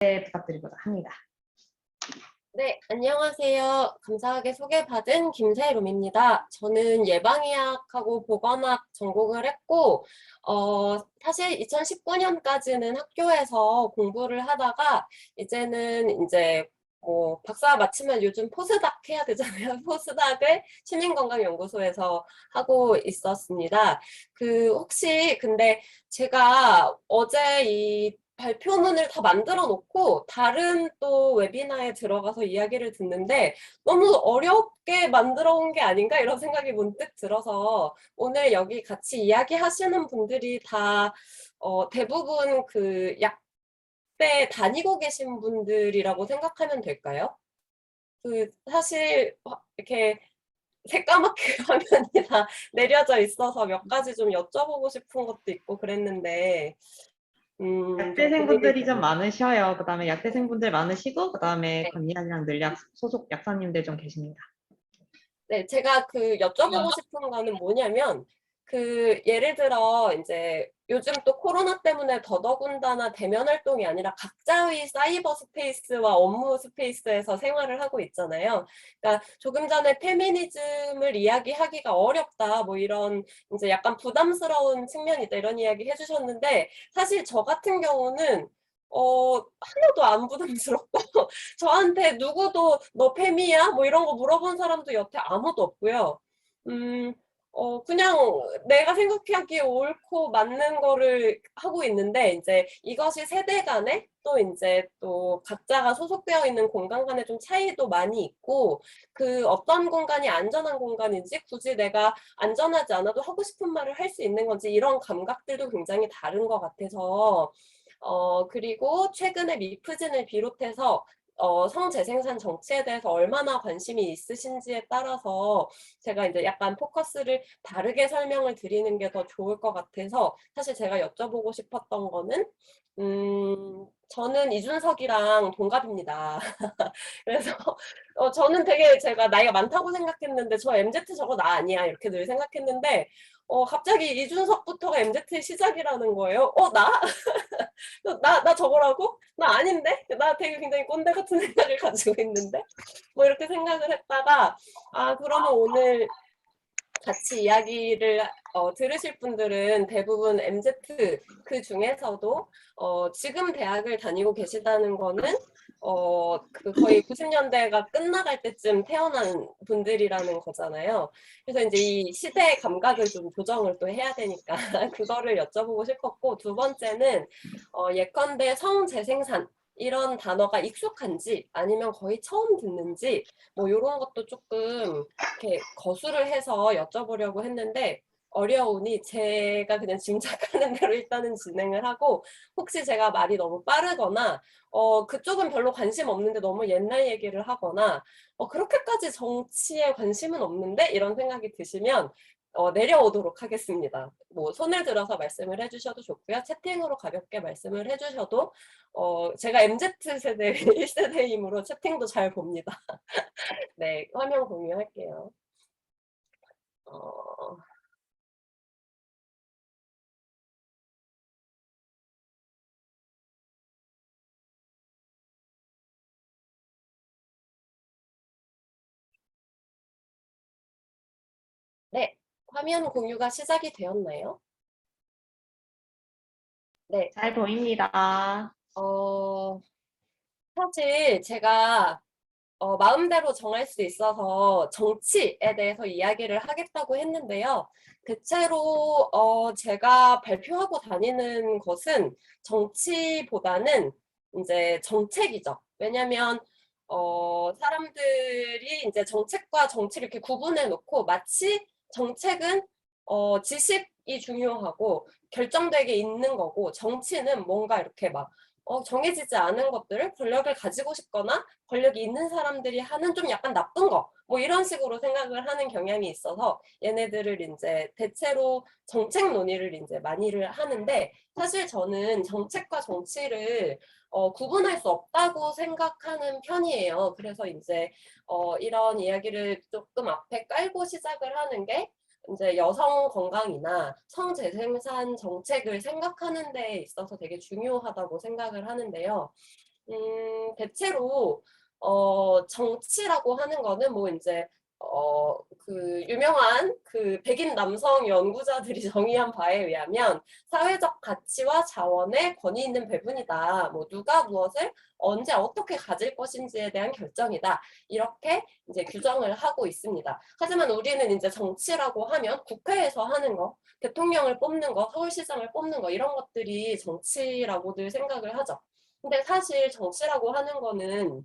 부탁드리고자 합니다. 네, 안녕하세요. 감사하게 소개받은 김세롬입니다. 저는 예방의학하고 보건학 전공을 했고, 사실 2019년까지는 학교에서 공부를 하다가, 이제는 이제 뭐 박사 마치면 요즘 포스닥 해야 되잖아요. 포스닥을 시민건강연구소에서 하고 있었습니다. 혹시 근데 제가 어제 이 발표문을 다 만들어 놓고 다른 또 웨비나에 들어가서 이야기를 듣는데 너무 어렵게 만들어 온 게 아닌가 이런 생각이 문득 들어서 오늘 여기 같이 이야기하시는 분들이 다 대부분 그 약대 다니고 계신 분들이라고 생각하면 될까요? 사실 이렇게 새까맣게 화면이 다 내려져 있어서 몇 가지 좀 여쭤보고 싶은 것도 있고 그랬는데 좀 고민이 약대생분들이 좀 됩니다. 많으셔요. 그 다음에 약대생분들 많으시고, 그 다음에 네. 건의하장 늘약 소속 약사님들 좀 계십니다. 네, 제가 여쭤보고 싶은 거는 뭐냐면, 예를 들어, 이제, 요즘 또 코로나 때문에 더더군다나 대면 활동이 아니라 각자의 사이버 스페이스와 업무 스페이스에서 생활을 하고 있잖아요. 그러니까 조금 전에 페미니즘을 이야기하기가 어렵다, 뭐 이런, 이제 약간 부담스러운 측면이 있다, 이런 이야기 해주셨는데, 사실 저 같은 경우는, 하나도 안 부담스럽고, 저한테 누구도 너 페미야? 뭐 이런 거 물어본 사람도 여태 아무도 없고요. 그냥 내가 생각하기에 옳고 맞는 거를 하고 있는데, 이제 이것이 세대 간에 또 이제 또 각자가 소속되어 있는 공간 간에 좀 차이도 많이 있고, 어떤 공간이 안전한 공간인지 굳이 내가 안전하지 않아도 하고 싶은 말을 할 수 있는 건지 이런 감각들도 굉장히 다른 것 같아서, 그리고 최근에 미프진을 비롯해서 성재생산 정치에 대해서 얼마나 관심이 있으신지에 따라서 제가 이제 약간 포커스를 다르게 설명을 드리는 게 더 좋을 것 같아서 사실 제가 여쭤보고 싶었던 거는 저는 이준석이랑 동갑입니다. 그래서 저는 되게 제가 나이가 많다고 생각했는데 저 MZ 저거 나 아니야 이렇게 늘 생각했는데 갑자기 이준석부터가 MZ의 시작이라는 거예요. 나? 나 저거라고? 나 아닌데? 나 되게 굉장히 꼰대 같은 생각을 가지고 있는데? 뭐 이렇게 생각을 했다가, 그러면 오늘 같이 이야기를 들으실 분들은 대부분 MZ 그 중에서도 지금 대학을 다니고 계시다는 거는 거의 90년대가 끝나갈 때쯤 태어난 분들이라는 거잖아요. 그래서 이제 이 시대의 감각을 좀 조정을 또 해야 되니까 그거를 여쭤보고 싶었고 두 번째는 예컨대 성재생산 이런 단어가 익숙한지 아니면 거의 처음 듣는지 뭐 이런 것도 조금 이렇게 거수를 해서 여쭤보려고 했는데 어려우니 제가 그냥 짐작하는 대로 일단은 진행을 하고 혹시 제가 말이 너무 빠르거나 그쪽은 별로 관심 없는데 너무 옛날 얘기를 하거나 그렇게까지 정치에 관심은 없는데 이런 생각이 드시면 내려오도록 하겠습니다. 뭐 손을 들어서 말씀을 해주셔도 좋고요. 채팅으로 가볍게 말씀을 해주셔도 제가 MZ세대 1세대이므로 채팅도 잘 봅니다. 네, 화면 공유할게요. 어, 네, 화면 공유가 시작이 되었나요? 네, 잘 보입니다. 어, 사실 제가 마음대로 정할 수 있어서 정치에 대해서 이야기를 하겠다고 했는데요. 대체로 제가 발표하고 다니는 것은 정치보다는 이제 정책이죠. 왜냐하면 사람들이 이제 정책과 정치를 이렇게 구분해 놓고 마치 정책은 지식이 중요하고 결정되게 있는 거고 정치는 뭔가 이렇게 막 정해지지 않은 것들을 권력을 가지고 싶거나 권력이 있는 사람들이 하는 좀 약간 나쁜 거, 뭐 이런 식으로 생각을 하는 경향이 있어서 얘네들을 이제 대체로 정책 논의를 이제 많이를 하는데 사실 저는 정책과 정치를 구분할 수 없다고 생각하는 편이에요. 그래서 이제 이런 이야기를 조금 앞에 깔고 시작을 하는 게 이제 여성 건강이나 성재생산 정책을 생각하는 데 있어서 되게 중요하다고 생각을 하는데요. 대체로 정치라고 하는 거는 뭐 이제 그 유명한 그 백인 남성 연구자들이 정의한 바에 의하면 사회적 가치와 자원의 권위 있는 배분이다. 뭐 누가 무엇을 언제 어떻게 가질 것인지에 대한 결정이다. 이렇게 이제 규정을 하고 있습니다. 하지만 우리는 이제 정치라고 하면 국회에서 하는 거, 대통령을 뽑는 거, 서울시장을 뽑는 거 이런 것들이 정치라고들 생각을 하죠. 근데 사실 정치라고 하는 거는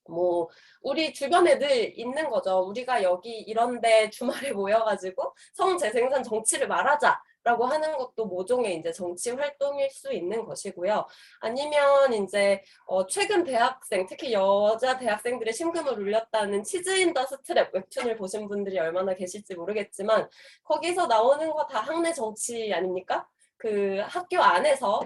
뭐 우리 주변에 늘 있는 거죠. 우리가 여기 이런데 주말에 모여가지고 성재생산 정치를 말하자라고 하는 것도 모종의 이제 정치 활동일 수 있는 것이고요. 아니면 이제 최근 대학생, 특히 여자 대학생들의 심금을 울렸다는 치즈 인 더 스트랩 웹툰을 보신 분들이 얼마나 계실지 모르겠지만 거기서 나오는 거 다 학내 정치 아닙니까? 그 학교 안에서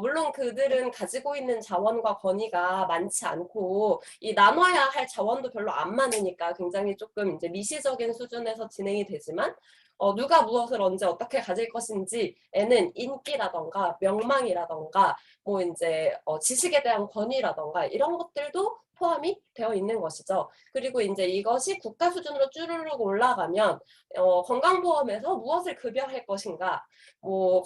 물론 그들은 가지고 있는 자원과 권위가 많지 않고 이 나눠야 할 자원도 별로 안 많으니까 굉장히 조금 이제 미시적인 수준에서 진행이 되지만 누가 무엇을 언제 어떻게 가질 것인지에는 인기라던가 명망이라던가 뭐 이제 지식에 대한 권위라던가 이런 것들도 포함이 되어 있는 것이죠. 그리고 이제 이것이 국가 수준으로 쭈르륵 올라가면 건강보험에서 무엇을 급여할 것인가, 뭐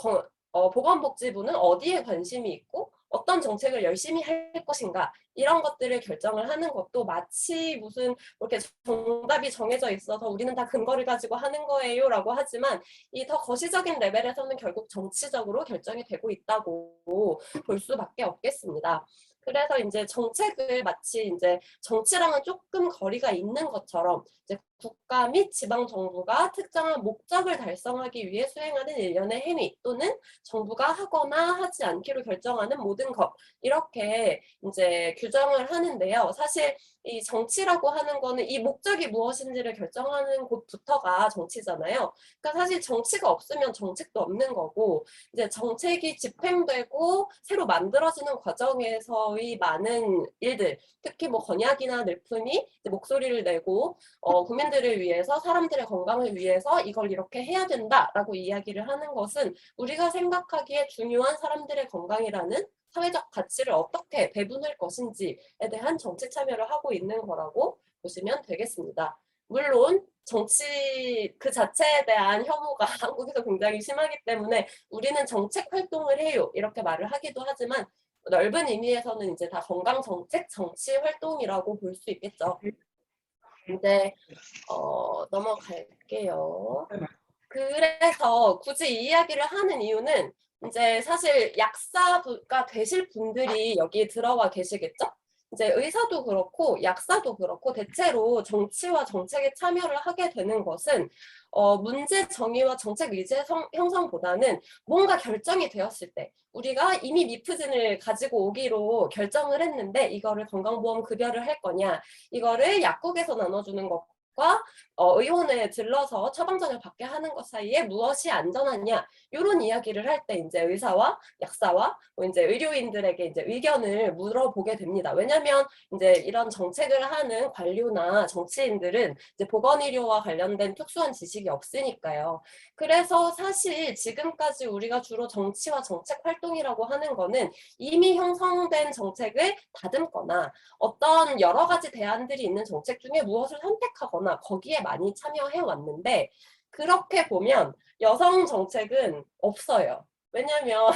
보건복지부는 어디에 관심이 있고 어떤 정책을 열심히 할 것인가 이런 것들을 결정을 하는 것도 마치 무슨 이렇게 정답이 정해져 있어서 우리는 다 근거를 가지고 하는 거예요 라고 하지만 이 더 거시적인 레벨에서는 결국 정치적으로 결정이 되고 있다고 볼 수밖에 없겠습니다. 그래서 이제 정책을 마치 이제 정치랑은 조금 거리가 있는 것처럼 이제 국가 및 지방 정부가 특정한 목적을 달성하기 위해 수행하는 일련의 행위 또는 정부가 하거나 하지 않기로 결정하는 모든 것 이렇게 이제 규정을 하는데요. 사실 이 정치라고 하는 거는 이 목적이 무엇인지를 결정하는 곳부터가 정치잖아요. 그러니까 사실 정치가 없으면 정책도 없는 거고 이제 정책이 집행되고 새로 만들어지는 과정에서의 많은 일들, 특히 뭐 건약이나 늘품이 목소리를 내고 국민들을 위해서 사람들의 건강을 위해서 이걸 이렇게 해야 된다라고 이야기를 하는 것은 우리가 생각하기에 중요한 사람들의 건강이라는 사회적 가치를 어떻게 배분할 것인지에 대한 정치 참여를 하고 있는 거라고 보시면 되겠습니다. 물론 정치 그 자체에 대한 혐오가 한국에서 굉장히 심하기 때문에 우리는 정책 활동을 해요 이렇게 말을 하기도 하지만 넓은 의미에서는 이제 다 건강 정책 정치 활동이라고 볼 수 있겠죠. 이제 넘어갈게요. 그래서 굳이 이 이야기를 하는 이유는 이제 사실 약사가 되실 분들이 여기 들어와 계시겠죠? 이제 의사도 그렇고 약사도 그렇고 대체로 정치와 정책에 참여를 하게 되는 것은 문제 정의와 정책 의제 형성보다는 뭔가 결정이 되었을 때 우리가 이미 미프진을 가지고 오기로 결정을 했는데 이거를 건강보험 급여를 할 거냐 이거를 약국에서 나눠주는 것과 의원에 들러서 처방전을 받게 하는 것 사이에 무엇이 안전하냐 이런 이야기를 할 때 이제 의사와 약사와 뭐 이제 의료인들에게 이제 의견을 물어보게 됩니다. 왜냐하면 이제 이런 정책을 하는 관료나 정치인들은 이제 보건의료와 관련된 특수한 지식이 없으니까요. 그래서 사실 지금까지 우리가 주로 정치와 정책 활동이라고 하는 거는 이미 형성된 정책을 다듬거나 어떤 여러 가지 대안들이 있는 정책 중에 무엇을 선택하거나 거기에 많이 참여해 왔는데 그렇게 보면 여성 정책은 없어요. 왜냐하면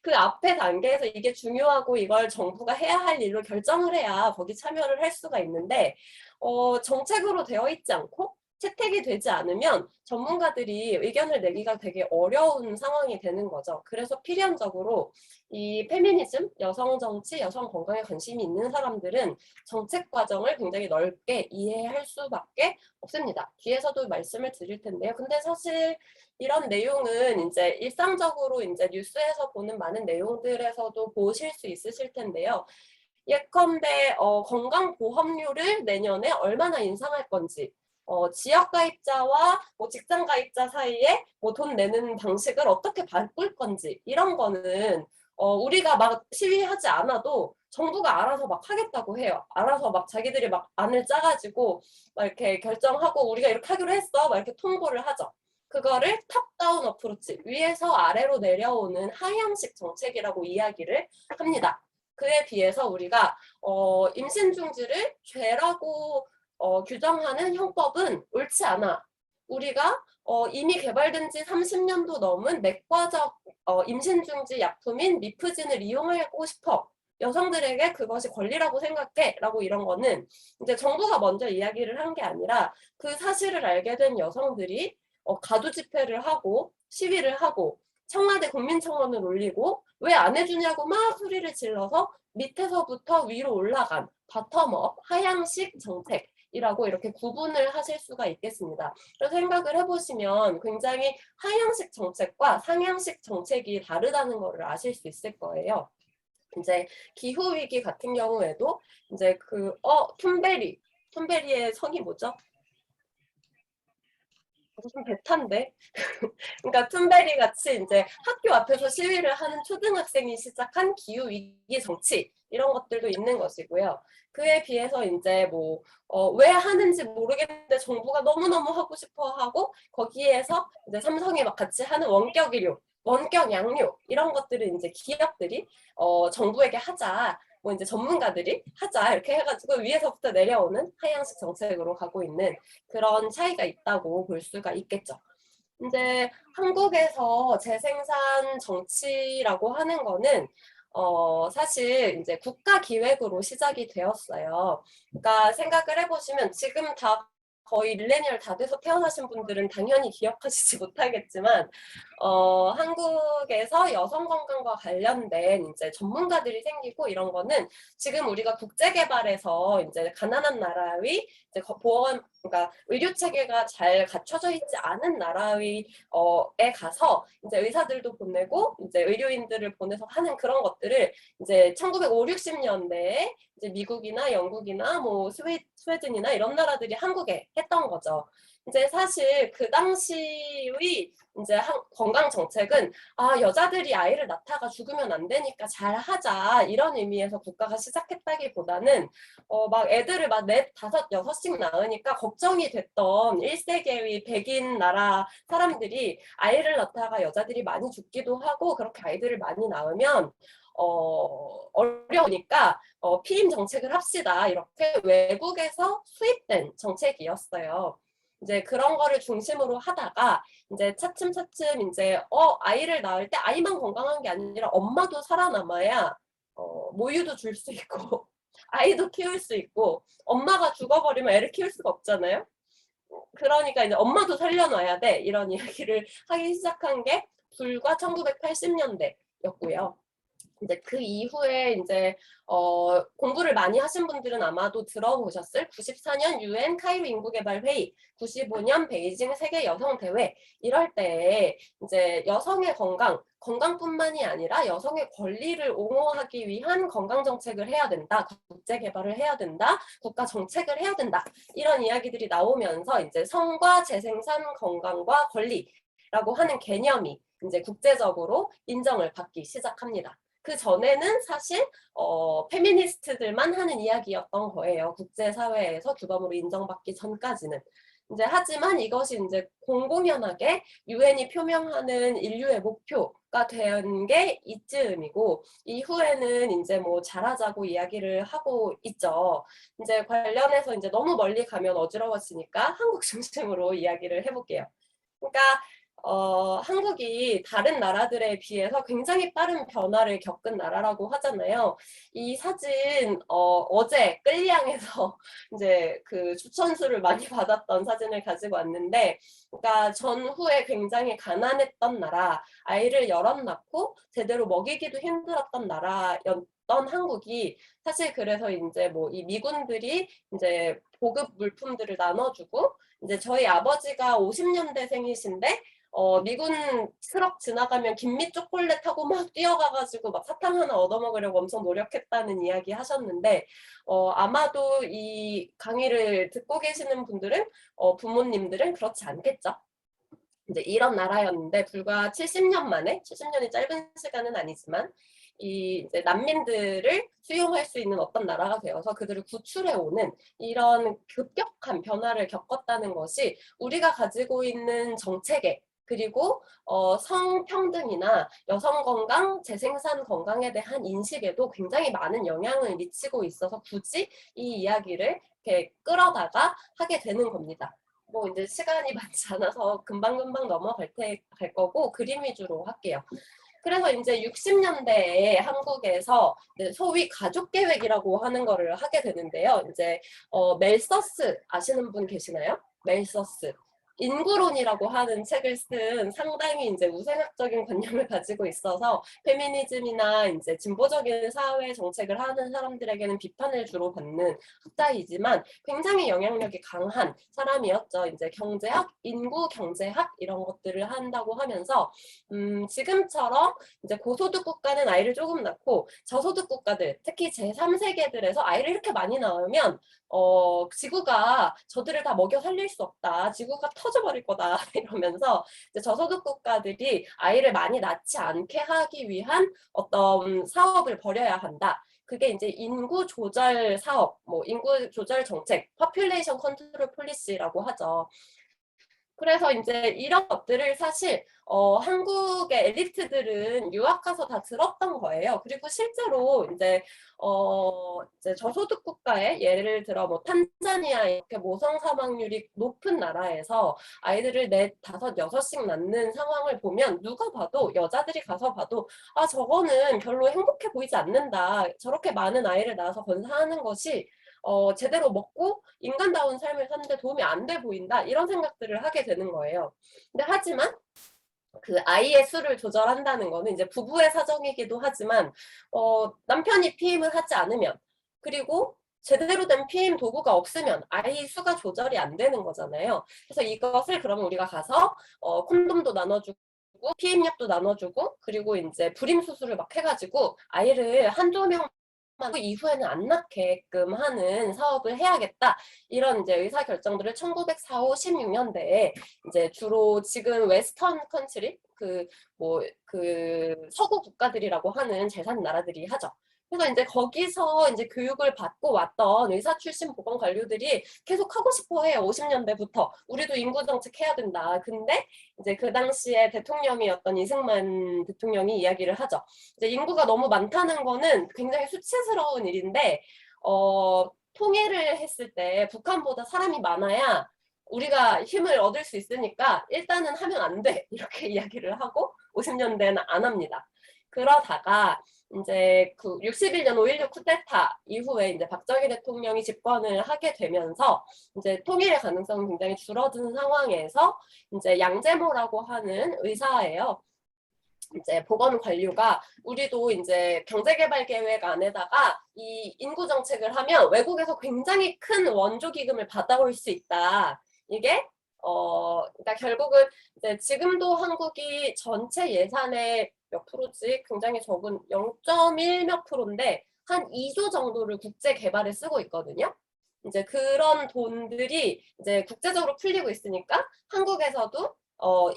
그 앞에 단계에서 이게 중요하고 이걸 정부가 해야 할 일로 결정을 해야 거기 참여를 할 수가 있는데 정책으로 되어 있지 않고 채택이 되지 않으면 전문가들이 의견을 내기가 되게 어려운 상황이 되는 거죠. 그래서 필연적으로 이 페미니즘, 여성 정치, 여성 건강에 관심이 있는 사람들은 정책 과정을 굉장히 넓게 이해할 수밖에 없습니다. 뒤에서도 말씀을 드릴 텐데요. 근데 사실 이런 내용은 이제 일상적으로 이제 뉴스에서 보는 많은 내용들에서도 보실 수 있으실 텐데요. 예컨대 건강보험료를 내년에 얼마나 인상할 건지 지역가입자와 뭐 직장가입자 사이에 뭐 돈 내는 방식을 어떻게 바꿀 건지 이런 거는 우리가 막 시위하지 않아도 정부가 알아서 막 하겠다고 해요. 알아서 막 자기들이 막 안을 짜가지고 막 이렇게 결정하고 우리가 이렇게 하기로 했어 막 이렇게 통보를 하죠. 그거를 탑다운 어프로치, 위에서 아래로 내려오는 하향식 정책이라고 이야기를 합니다. 그에 비해서 우리가 임신 중지를 죄라고 규정하는 형법은 옳지 않아. 우리가 이미 개발된 지 30년도 넘은 내과적 임신 중지 약품인 미프진을 이용하고 싶어. 여성들에게 그것이 권리라고 생각해. 라고 이런 거는 이제 정부가 먼저 이야기를 한 게 아니라 그 사실을 알게 된 여성들이 가두 집회를 하고 시위를 하고 청와대 국민청원을 올리고 왜 안 해주냐고 막 소리를 질러서 밑에서부터 위로 올라간 바텀업 하향식 정책이라고 이렇게 구분을 하실 수가 있겠습니다. 그래서 생각을 해보시면 굉장히 하향식 정책과 상향식 정책이 다르다는 것을 아실 수 있을 거예요. 이제 기후 위기 같은 경우에도 이제 툰베리의 성이 뭐죠? 무슨 베타인데? 그러니까 툰베리 같이 이제 학교 앞에서 시위를 하는 초등학생이 시작한 기후 위기 정치 이런 것들도 있는 것이고요. 그에 비해서 이제 뭐 왜 하는지 모르겠는데 정부가 너무너무 하고 싶어 하고 거기에서 이제 삼성이 막 같이 하는 원격 의료, 원격 양료 이런 것들을 이제 기업들이 정부에게 하자. 뭐 이제 전문가들이 하자 이렇게 해가지고 위에서부터 내려오는 하향식 정책으로 가고 있는 그런 차이가 있다고 볼 수가 있겠죠. 이제 한국에서 재생산 정치라고 하는 거는 사실 이제 국가 기획으로 시작이 되었어요. 그러니까 생각을 해보시면 지금 다 거의 밀레니얼 다 돼서 태어나신 분들은 당연히 기억하시지 못하겠지만 한국에서 여성 건강과 관련된 이제 전문가들이 생기고 이런 거는 지금 우리가 국제 개발에서 이제 가난한 나라의 이제 보건 그러니까 의료 체계가 잘 갖춰져 있지 않은 나라의 에 가서 이제 의사들도 보내고 이제 의료인들을 보내서 하는 그런 것들을 이제 1950, 60년대에 이제 미국이나 영국이나 뭐 스웨덴이나 이런 나라들이 한국에 했던 거죠. 이제 사실 그 당시의 이제 건강 정책은 여자들이 아이를 낳다가 죽으면 안 되니까 잘 하자 이런 의미에서 국가가 시작했다기보다는 막 애들을 막 넷, 다섯, 여섯씩 낳으니까 걱정이 됐던 1세계의 백인 나라 사람들이 아이를 낳다가 여자들이 많이 죽기도 하고 그렇게 아이들을 많이 낳으면 어려우니까 피임 정책을 합시다. 이렇게 외국에서 수입된 정책이었어요. 이제 그런 거를 중심으로 하다가 이제 차츰차츰 이제 아이를 낳을 때 아이만 건강한 게 아니라 엄마도 살아남아야 모유도 줄 수 있고 아이도 키울 수 있고 엄마가 죽어버리면 애를 키울 수가 없잖아요. 그러니까 이제 엄마도 살려놔야 돼 이런 이야기를 하기 시작한 게 불과 1980년대였고요. 이제 그 이후에 이제 공부를 많이 하신 분들은 아마도 들어보셨을 94년 UN 카이로 인구개발회의, 95년 베이징 세계 여성 대회 이럴 때 이제 여성의 건강뿐만이 아니라 여성의 권리를 옹호하기 위한 건강 정책을 해야 된다, 국제 개발을 해야 된다, 국가 정책을 해야 된다 이런 이야기들이 나오면서 이제 성과 재생산 건강과 권리라고 하는 개념이 이제 국제적으로 인정을 받기 시작합니다. 그 전에는 사실 페미니스트들만 하는 이야기였던 거예요. 국제사회에서 규범으로 인정받기 전까지는. 이제 하지만 이것이 이제 공공연하게 유엔이 표명하는 인류의 목표가 된 게 이즈음이고 이후에는 이제 뭐 잘하자고 이야기를 하고 있죠. 이제 관련해서 이제 너무 멀리 가면 어지러워지니까 한국 중심으로 이야기를 해볼게요. 그러니까 한국이 다른 나라들에 비해서 굉장히 빠른 변화를 겪은 나라라고 하잖아요. 이 사진 어제 끌리앙에서 이제 그 추천수를 많이 받았던 사진을 가지고 왔는데, 그러니까 전후에 굉장히 가난했던 나라, 아이를 여럿 낳고 제대로 먹이기도 힘들었던 나라였던 한국이 사실 그래서 이제 뭐 이 미군들이 이제 보급 물품들을 나눠주고 이제 저희 아버지가 50년대생이신데 미군 트럭 지나가면 김미 초콜릿하고 막 뛰어가가지고 막 사탕 하나 얻어먹으려고 엄청 노력했다는 이야기 하셨는데 아마도 이 강의를 듣고 계시는 분들은 부모님들은 그렇지 않겠죠. 이제 이런 나라였는데 불과 70년 만에 70년이 짧은 시간은 아니지만 이 이제 난민들을 수용할 수 있는 어떤 나라가 되어서 그들을 구출해 오는 이런 급격한 변화를 겪었다는 것이 우리가 가지고 있는 정책에 그리고 성평등이나 여성 건강, 재생산 건강에 대한 인식에도 굉장히 많은 영향을 미치고 있어서 굳이 이 이야기를 이렇게 끌어다가 하게 되는 겁니다. 뭐 이제 시간이 많지 않아서 금방금방 갈 거고 그림 위주로 할게요. 그래서 이제 60년대에 한국에서 소위 가족계획이라고 하는 거를 하게 되는데요. 이제 멜서스 아시는 분 계시나요? 멜서스. 인구론이라고 하는 책을 쓴 상당히 이제 우생학적인 관념을 가지고 있어서 페미니즘이나 이제 진보적인 사회 정책을 하는 사람들에게는 비판을 주로 받는 학자이지만 굉장히 영향력이 강한 사람이었죠. 이제 경제학, 인구 경제학 이런 것들을 한다고 하면서 지금처럼 이제 고소득 국가는 아이를 조금 낳고 저소득 국가들, 특히 제3세계들에서 아이를 이렇게 많이 낳으면 지구가 저들을 다 먹여 살릴 수 없다. 지구가 터져버릴 거다. 이러면서 이제 저소득 국가들이 아이를 많이 낳지 않게 하기 위한 어떤 사업을 벌여야 한다. 그게 이제 인구 조절 사업, 뭐 인구 조절 정책, population control policy라고 하죠. 그래서 이제 이런 것들을 사실 한국의 엘리트들은 유학 가서 다 들었던 거예요. 그리고 실제로 이제 저소득 국가에 예를 들어 뭐 탄자니아 이렇게 모성 사망률이 높은 나라에서 아이들을 넷, 다섯, 여섯씩 낳는 상황을 보면 누가 봐도 여자들이 가서 봐도 아 저거는 별로 행복해 보이지 않는다. 저렇게 많은 아이를 낳아서 건사하는 것이 제대로 먹고 인간다운 삶을 사는데 도움이 안 돼 보인다 이런 생각들을 하게 되는 거예요. 근데 하지만 그 아이의 수를 조절한다는 거는 이제 부부의 사정이기도 하지만 남편이 피임을 하지 않으면 그리고 제대로 된 피임 도구가 없으면 아이 수가 조절이 안 되는 거잖아요. 그래서 이것을 그러면 우리가 가서 콘돔도 나눠주고 피임약도 나눠주고 그리고 이제 불임 수술을 막 해가지고 아이를 한두 명 이후에는 안 낳게끔 하는 사업을 해야겠다. 이런 이제 의사 결정들을 1940, 5, 16년대에 이제 주로 지금 웨스턴 컨트리 그 서구 국가들이라고 하는 제3 나라들이 하죠. 그래서 이제 거기서 이제 교육을 받고 왔던 의사 출신 보건 관료들이 계속 하고 싶어 해요. 50년대부터. 우리도 인구 정책 해야 된다. 근데 이제 그 당시에 대통령이었던 이승만 대통령이 이야기를 하죠. 이제 인구가 너무 많다는 거는 굉장히 수치스러운 일인데 통일을 했을 때 북한보다 사람이 많아야 우리가 힘을 얻을 수 있으니까 일단은 하면 안 돼. 이렇게 이야기를 하고 50년대는 안 합니다. 그러다가 이제 그 61년 5.16 쿠데타 이후에 이제 박정희 대통령이 집권을 하게 되면서 이제 통일의 가능성은 굉장히 줄어든 상황에서 이제 양제모라고 하는 의사예요. 이제 보건 관료가 우리도 이제 경제개발 계획 안에다가 이 인구 정책을 하면 외국에서 굉장히 큰 원조 기금을 받아올 수 있다. 이게 그러니까 결국은 이제 지금도 한국이 전체 예산의 몇 프로지? 굉장히 적은 0.1 몇 프로인데 한 2조 정도를 국제 개발에 쓰고 있거든요. 이제 그런 돈들이 이제 국제적으로 풀리고 있으니까 한국에서도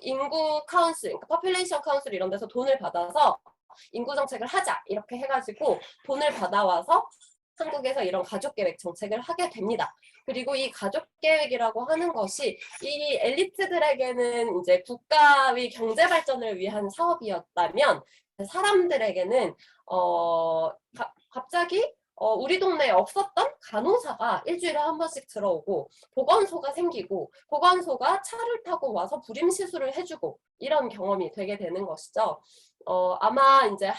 인구 카운슬, 그러니까 퍼퓰레이션 카운슬 이런 데서 돈을 받아서 인구 정책을 하자 이렇게 해가지고 돈을 받아와서 한국에서 이런 가족계획 정책을 하게 됩니다. 그리고 이 가족계획이라고 하는 것이 이 엘리트들에게는 이제 국가의 경제 발전을 위한 사업이었다면 사람들에게는 갑자기 우리 동네에 없었던 간호사가 일주일에 한 번씩 들어오고 보건소가 생기고 보건소가 차를 타고 와서 불임 시술을 해주고 이런 경험이 되게 되는 것이죠. 아마 이제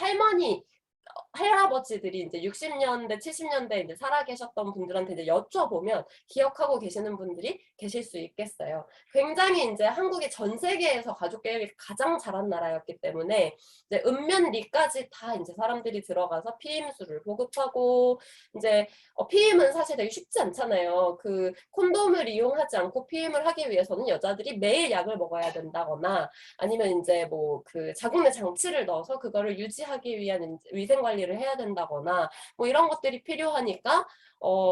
할아버지들이 이제 60년대, 70년대 이제 살아 계셨던 분들한테 이제 여쭤보면 기억하고 계시는 분들이 계실 수 있겠어요. 굉장히 이제 한국이 전 세계에서 가족 계획이 가장 잘한 나라였기 때문에 이제 읍면리까지 다 이제 사람들이 들어가서 피임수를 보급하고 이제 피임은 사실 되게 쉽지 않잖아요. 그 콘돔을 이용하지 않고 피임을 하기 위해서는 여자들이 매일 약을 먹어야 된다거나 아니면 이제 뭐 그 자궁내 장치를 넣어서 그거를 유지하기 위한 위생 관리를 해야 된다거나 뭐 이런 것들이 필요하니까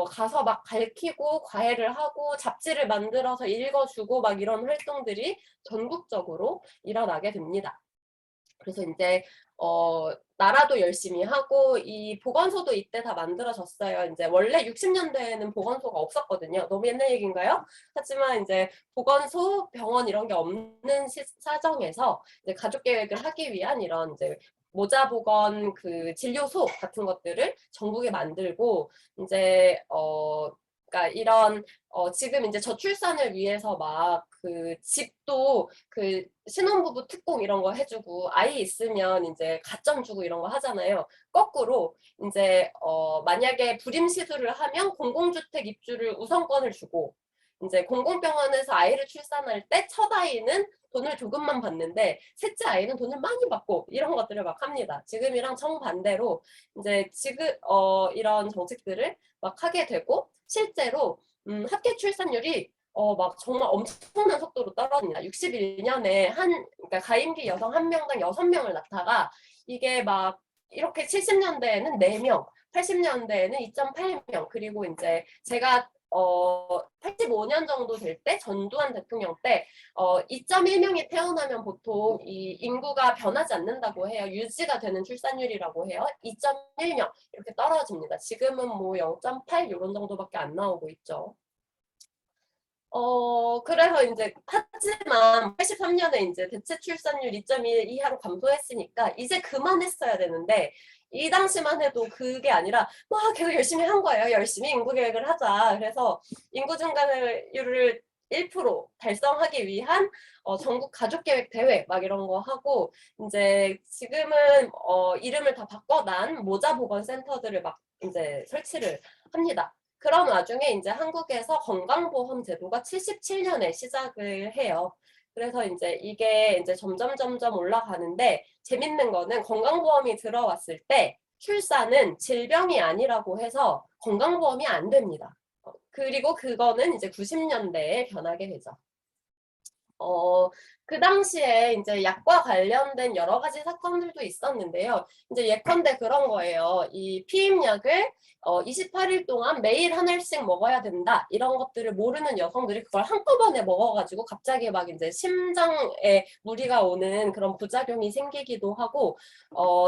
가서 막 가르치고 과외를 하고 잡지를 만들어서 읽어주고 막 이런 활동들이 전국적으로 일어나게 됩니다. 그래서 이제 나라도 열심히 하고 이 보건소도 이때 다 만들어졌어요. 이제 원래 60년대에는 보건소가 없었거든요. 너무 옛날 얘기인가요? 하지만 이제 보건소, 병원 이런 게 없는 사정에서 이제 가족 계획을 하기 위한 이런 이제 모자보건 그 진료소 같은 것들을 전국에 만들고 이제 그러니까 이런 지금 이제 저출산을 위해서 막 그 집도 그 신혼부부 특공 이런 거 해주고 아이 있으면 이제 가점 주고 이런 거 하잖아요. 거꾸로 이제 만약에 불임 시술을 하면 공공주택 입주를 우선권을 주고 이제 공공병원에서 아이를 출산할 때 첫 아이는 돈을 조금만 받는데 셋째 아이는 돈을 많이 받고 이런 것들을 막 합니다. 지금이랑 정반대로 이제 지금 이런 정책들을 막 하게 되고 실제로 합계 출산율이 막 정말 엄청난 속도로 떨어집니다. 61년에 그러니까 가임기 여성 한 명당 6명을 낳다가 이게 막 이렇게 70년대에는 4명, 80년대에는 2.8명, 그리고 이제 제가 85년 정도 될 때 전두환 대통령 때 2.1명이 태어나면 보통 이 인구가 변하지 않는다고 해요. 유지가 되는 출산율이라고 해요. 2.1명 이렇게 떨어집니다. 지금은 뭐 0.8 이런 정도밖에 안 나오고 있죠. 그래서 이제 하지만 83년에 이제 대체 출산율 2.1 이하로 감소했으니까 이제 그만했어야 되는데 이 당시만 해도 그게 아니라 막 계속 열심히 한 거예요. 열심히 인구 계획을 하자. 그래서 인구 증가율을 1% 달성하기 위한 전국 가족계획 대회 막 이런 거 하고 이제 지금은 이름을 다 바꿔난 모자보건센터들을 막 이제 설치를 합니다. 그런 와중에 이제 한국에서 건강보험 제도가 77년에 시작을 해요. 그래서 이제 이게 이제 점점 올라가는데 재밌는 거는 건강보험이 들어왔을 때 출산은 질병이 아니라고 해서 건강보험이 안 됩니다. 그리고 그거는 이제 90년대에 변하게 되죠. 그 당시에 이제 약과 관련된 여러 가지 사건들도 있었는데요. 이제 예컨대 그런 거예요. 이 피임약을 28일 동안 매일 한 알씩 먹어야 된다. 이런 것들을 모르는 여성들이 그걸 한꺼번에 먹어가지고 갑자기 막 이제 심장에 무리가 오는 그런 부작용이 생기기도 하고,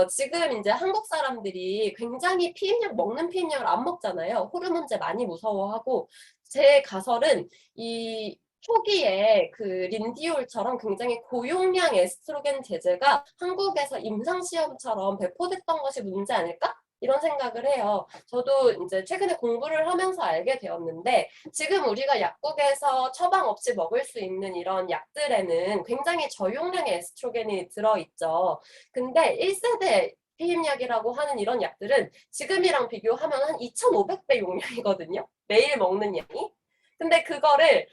지금 이제 한국 사람들이 굉장히 먹는 피임약을 안 먹잖아요. 호르몬제 많이 무서워하고, 제 가설은 이 초기에 그 린디올처럼 굉장히 고용량 에스트로겐 제제가 한국에서 임상시험처럼 배포됐던 것이 문제 아닐까? 이런 생각을 해요. 저도 이제 최근에 공부를 하면서 알게 되었는데 지금 우리가 약국에서 처방 없이 먹을 수 있는 이런 약들에는 굉장히 저용량의 에스트로겐이 들어있죠. 근데 1세대 피임약이라고 하는 이런 약들은 지금이랑 비교하면 한 2,500배 용량이거든요. 매일 먹는 양이. 근데 그거를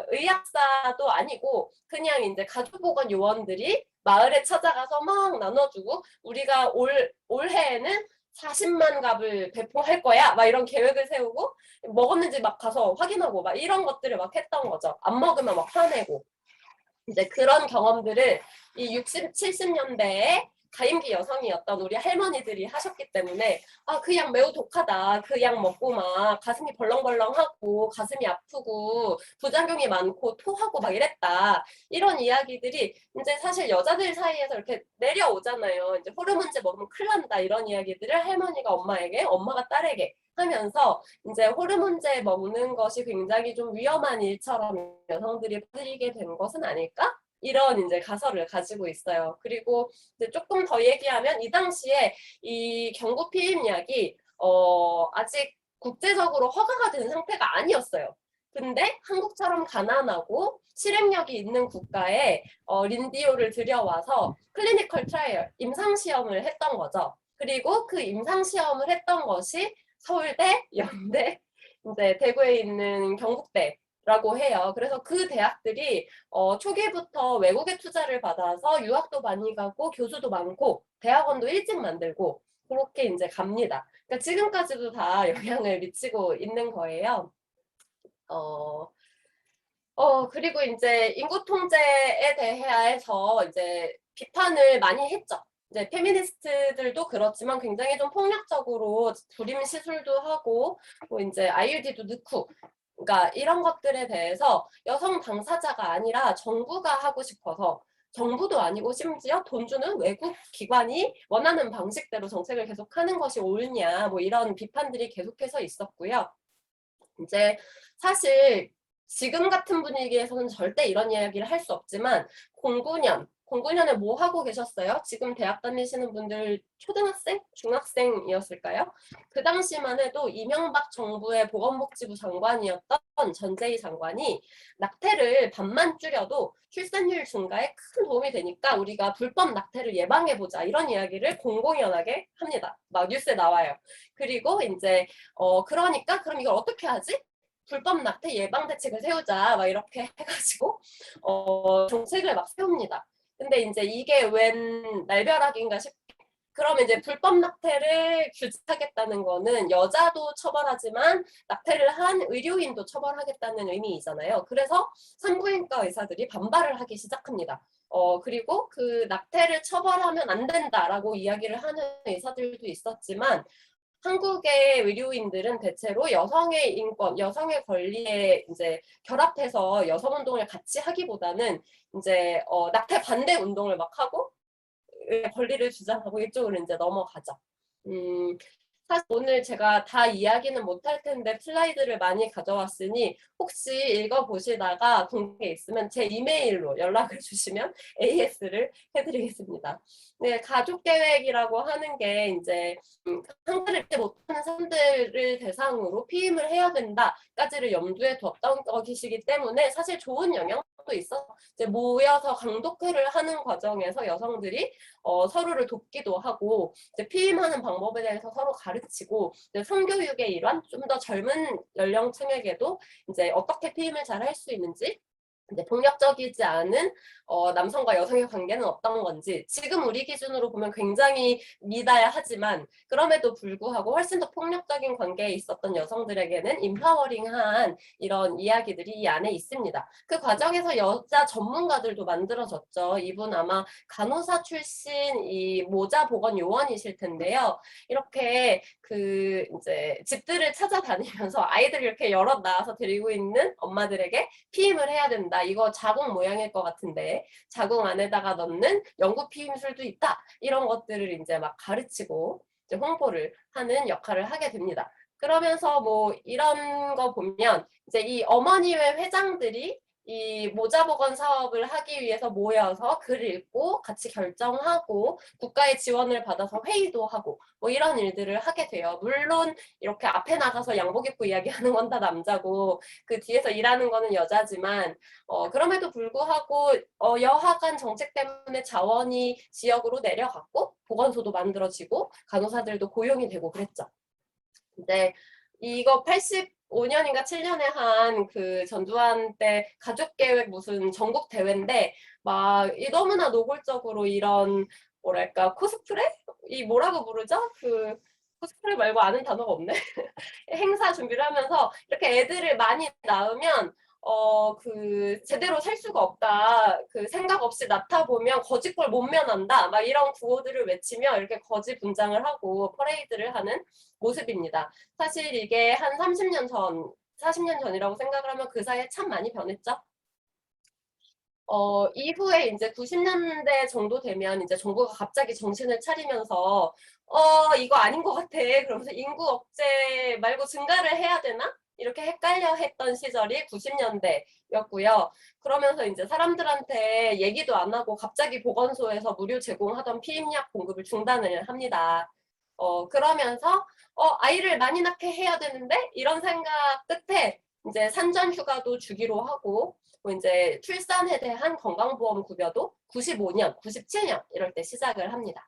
의학사도 아니고 그냥 이제 가족보건 요원들이 마을에 찾아가서 막 나눠주고 우리가 올해에는 40만 갑을 배포할 거야 막 이런 계획을 세우고 먹었는지 막 가서 확인하고 막 이런 것들을 막 했던 거죠. 안 먹으면 막 화내고 이제 그런 경험들을 이 60, 70년대에 가임기 여성이었던 우리 할머니들이 하셨기 때문에 아, 그 약 매우 독하다. 그 약 먹고 막 가슴이 벌렁벌렁하고 가슴이 아프고 부작용이 많고 토하고 막 이랬다. 이런 이야기들이 이제 사실 여자들 사이에서 이렇게 내려오잖아요. 이제 호르몬제 먹으면 큰일 난다. 이런 이야기들을 할머니가 엄마에게, 엄마가 딸에게 하면서 이제 호르몬제 먹는 것이 굉장히 좀 위험한 일처럼 여성들이 받아들이게 된 것은 아닐까? 이런 이제 가설을 가지고 있어요. 그리고 이제 조금 더 얘기하면 이 당시에 이 경구 피임약이 아직 국제적으로 허가가 된 상태가 아니었어요. 근데 한국처럼 가난하고 실행력이 있는 국가에 린디오를 들여와서 클리니컬 트라이얼, 임상시험을 했던 거죠. 그리고 그 임상시험을 했던 것이 서울대, 연대, 이제 대구에 있는 경북대라고 해요. 그래서 그 대학들이 초기부터 외국의 투자를 받아서 유학도 많이 가고 교수도 많고 대학원도 일찍 만들고 그렇게 이제 갑니다. 그러니까 지금까지도 다 영향을 미치고 있는 거예요. 그리고 이제 인구 통제에 대해서 이제 비판을 많이 했죠. 이제 페미니스트들도 그렇지만 굉장히 좀 폭력적으로 불임 시술도 하고 뭐 이제 IUD도 넣고 그러니까 이런 것들에 대해서 여성 당사자가 아니라 정부가 하고 싶어서 정부도 아니고 심지어 돈 주는 외국 기관이 원하는 방식대로 정책을 계속하는 것이 옳냐, 뭐 이런 비판들이 계속해서 있었고요. 이제 사실 지금 같은 분위기에서는 절대 이런 이야기를 할 수 없지만 09년에 뭐 하고 계셨어요? 지금 대학 다니시는 분들 초등학생? 중학생이었을까요? 그 당시만 해도 이명박 정부의 보건복지부 장관이었던 전재희 장관이 낙태를 반만 줄여도 출산율 증가에 큰 도움이 되니까 우리가 불법 낙태를 예방해보자, 이런 이야기를 공공연하게 합니다. 막 뉴스에 나와요. 그리고 이제 그러니까 그럼 이걸 어떻게 하지? 불법 낙태 예방 대책을 세우자, 막 이렇게 해가지고 정책을 막 세웁니다. 근데 이제 이게 웬 날벼락인가 싶. 그러면 이제 불법 낙태를 규제하겠다는 거는 여자도 처벌하지만 낙태를 한 의료인도 처벌하겠다는 의미이잖아요. 그래서 산부인과 의사들이 반발을 하기 시작합니다. 그리고 그 낙태를 처벌하면 안 된다라고 이야기를 하는 의사들도 있었지만 한국의 의료인들은 대체로 여성의 인권, 여성의 권리에 이제 결합해서 여성 운동을 같이 하기보다는 이제 낙태 반대 운동을 막 하고 권리를 주장하고 이쪽으로 이제 넘어가죠. 사실 오늘 제가 다 이야기는 못할 텐데 슬라이드를 많이 가져왔으니 혹시 읽어보시다가 궁금한 게 있으면 제 이메일로 연락을 주시면 AS를 해드리겠습니다. 네, 가족계획이라고 하는 게 이제 한글을 읽지 못하는 사람들을 대상으로 피임을 해야 된다까지를 염두에 뒀던 것이기 때문에 사실 좋은 영향도 있어. 이제 모여서 강독회를 하는 과정에서 여성들이 서로를 돕기도 하고 이제 피임하는 방법에 대해서 서로 가르치고 이제 성교육의 일환, 좀 더 젊은 연령층에게도 이제 어떻게 피임을 잘 할 수 있는지, 이제 폭력적이지 않은 남성과 여성의 관계는 어떤 건지, 지금 우리 기준으로 보면 굉장히 미다야하지만 그럼에도 불구하고 훨씬 더 폭력적인 관계에 있었던 여성들에게는 인파워링한 이런 이야기들이 이 안에 있습니다. 그 과정에서 여자 전문가들도 만들어졌죠. 이분 아마 간호사 출신 이 모자 보건 요원이실 텐데요. 이렇게 그 이제 집들을 찾아다니면서 아이들 이렇게 여럿 낳아서 데리고 있는 엄마들에게 피임을 해야 된다. 이거 자궁 모양일 것 같은데 자궁 안에다가 넣는 영구 피임술도 있다. 이런 것들을 이제 막 가르치고 이제 홍보를 하는 역할을 하게 됩니다. 그러면서 뭐 이런 거 보면 이제 이 어머니회 회장들이 이 모자보건 사업을 하기 위해서 모여서 글 읽고 같이 결정하고 국가의 지원을 받아서 회의도 하고 뭐 이런 일들을 하게 돼요. 물론 이렇게 앞에 나가서 양복 입고 이야기하는 건 다 남자고 그 뒤에서 일하는 거는 여자지만 그럼에도 불구하고 여하간 정책 때문에 자원이 지역으로 내려갔고 보건소도 만들어지고 간호사들도 고용이 되고 그랬죠. 근데 이거 85년인가 7년에 한 그 전두환 때 가족계획 무슨 전국 대회인데 막 너무나 노골적으로 이런 뭐랄까 코스프레? 이 뭐라고 부르죠? 그 코스프레 말고 아는 단어가 없네. 행사 준비를 하면서 이렇게 애들을 많이 낳으면 그 제대로 살 수가 없다. 그 생각 없이 낳다 보면 거짓골 못 면한다. 막 이런 구호들을 외치며 이렇게 거짓 분장을 하고 퍼레이드를 하는 모습입니다. 사실 이게 한 30년 전, 40년 전이라고 생각을 하면 그 사이에 참 많이 변했죠. 이후에 이제 90년대 정도 되면 이제 정부가 갑자기 정신을 차리면서 이거 아닌 것 같아. 그러면서 인구 억제 말고 증가를 해야 되나? 이렇게 헷갈려 했던 시절이 90년대였고요. 그러면서 이제 사람들한테 얘기도 안 하고 갑자기 보건소에서 무료 제공하던 피임약 공급을 중단을 합니다. 그러면서 아이를 많이 낳게 해야 되는데 이런 생각 끝에 이제 산전 휴가도 주기로 하고 뭐 이제 출산에 대한 건강보험 급여도 95년, 97년 이럴 때 시작을 합니다.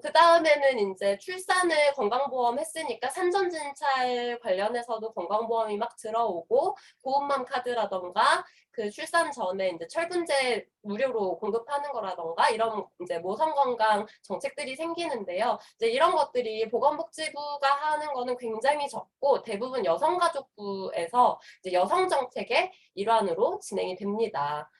그 다음에는 이제 출산을 건강보험 했으니까 산전진찰 관련해서도 건강보험이 막 들어오고 고운맘 카드라던가 그 출산 전에 이제 철분제 무료로 공급하는 거라던가 이런 이제 모성건강 정책들이 생기는데요. 이제 이런 것들이 보건복지부가 하는 거는 굉장히 적고 대부분 여성가족부에서 이제 여성 정책의 일환으로 진행이 됩니다.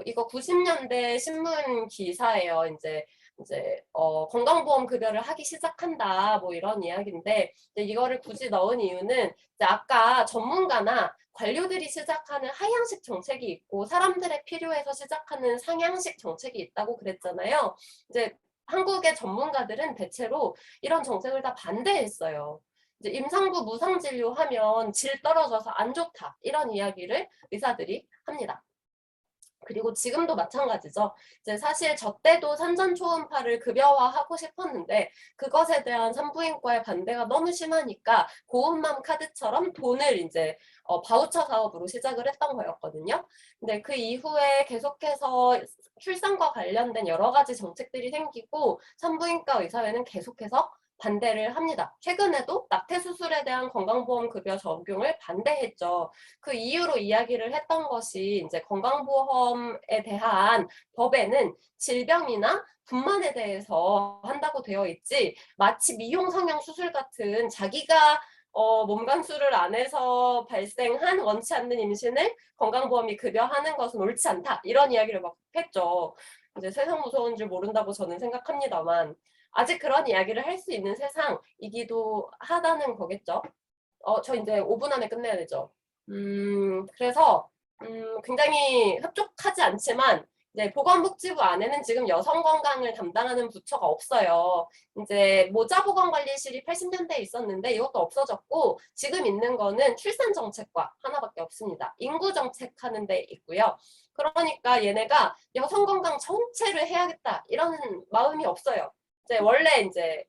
이거 90년대 신문 기사예요. 이제 이제 건강보험급여를 하기 시작한다 뭐 이런 이야기인데 이제 이거를 굳이 넣은 이유는 이제 아까 전문가나 관료들이 시작하는 하향식 정책이 있고 사람들의 필요에서 시작하는 상향식 정책이 있다고 그랬잖아요. 이제 한국의 전문가들은 대체로 이런 정책을 다 반대했어요. 이제 임상부 무상진료 하면 질 떨어져서 안 좋다 이런 이야기를 의사들이 합니다. 그리고 지금도 마찬가지죠. 이제 사실 저 때도 산전초음파를 급여화하고 싶었는데 그것에 대한 산부인과의 반대가 너무 심하니까 고운맘 카드처럼 돈을 이제 바우처 사업으로 시작을 했던 거였거든요. 근데 그 이후에 계속해서 출산과 관련된 여러 가지 정책들이 생기고 산부인과 의사회는 계속해서 반대를 합니다. 최근에도 낙태 수술에 대한 건강보험급여 적용을 반대했죠. 그 이유로 이야기를 했던 것이 이제 건강보험에 대한 법에는 질병이나 분만에 대해서 한다고 되어 있지 마치 미용 성형 수술 같은 자기가 몸간수를 안 해서 발생한 원치 않는 임신을 건강보험이 급여하는 것은 옳지 않다 이런 이야기를 막 했죠. 이제 세상 무서운 줄 모른다고 저는 생각합니다만 아직 그런 이야기를 할 수 있는 세상이기도 하다는 거겠죠. 저 이제 5분 안에 끝내야 되죠. 그래서 굉장히 흡족하지 않지만 이제 보건복지부 안에는 지금 여성 건강을 담당하는 부처가 없어요. 이제 모자보건관리실이 80년대에 있었는데 이것도 없어졌고 지금 있는 거는 출산정책과 하나밖에 없습니다. 인구정책 하는 데 있고요. 그러니까 얘네가 여성 건강 전체를 해야겠다 이런 마음이 없어요. 이제 원래 이제